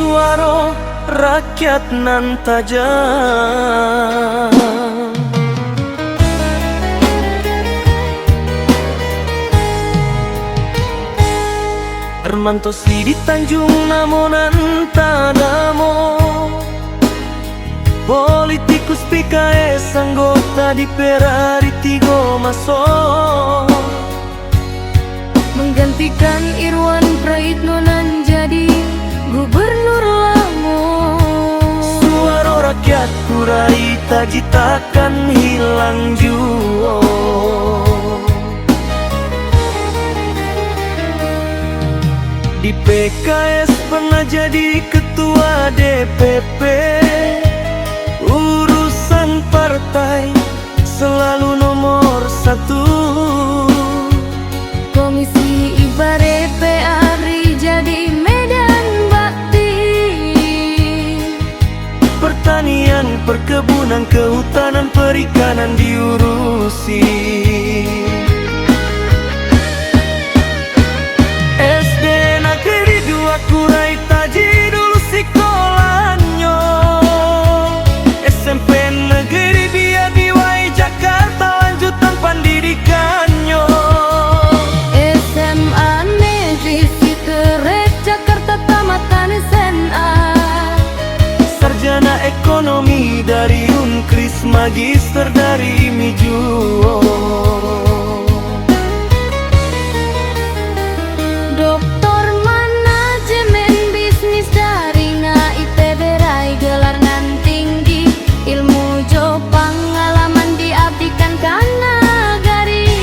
suara rakyat nan tajam. Hermantosi di Tanjung Namo nan tadamo, politikus PKS anggota di Perari Tigo masuk, menggantikan Irwan Praitno nan jadi gubernur Lampung. Suara rakyat kurai taji takkan hilang jua. Di PKS pernah jadi ketua DPP, urusan partai selalu nomor satu. Komisi Ibare PRI jadi medan bakti, pertanian, perkebunan, kehutanan, perikanan diurusi. SD Negeri 2 kurai taji dulu sekolahnya, SMP Negeri Biar Diwai Jakarta lanjutan pendidikannya, SMA Negeri Siterek Jakarta tamatan SMA, sarjana ekonomi dari Unkris, magister dari Mijuo, doktor manajemen bisnis dari ITB Rai gelar nan tinggi, ilmu jo pengalaman diabdikan ka nagari.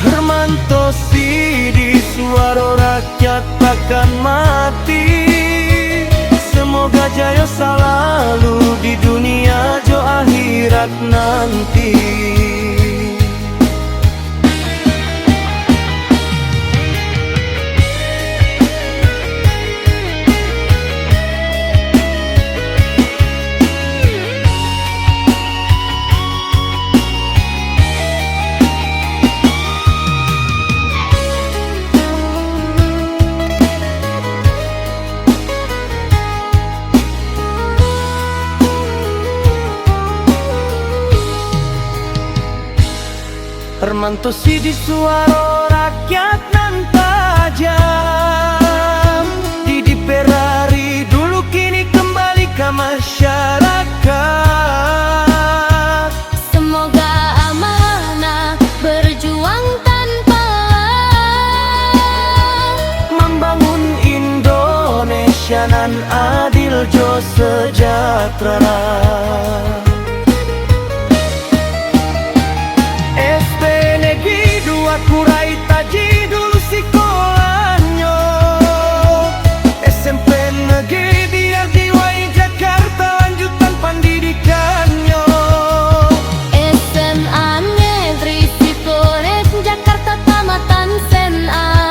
Hermantosi di suara rakyat takkan mati, semoga jaya selalu di dunia jo akhirat nanti. Hermantosi di suara rakyat nan tajam, di Perari dulu kini kembali ke masyarakat. Semoga amanah berjuang tanpa membangun Indonesia nan adil jo sejahtera. Kurai taji dulu sekolahnya, SMP Negeri Biar Diwai Jakarta lanjutan pendidikannya, SMA Negeri Siterek Jakarta tamatan SMA,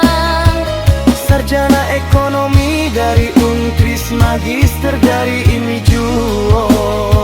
sarjana ekonomi dari Unkris, magister dari Imijuo.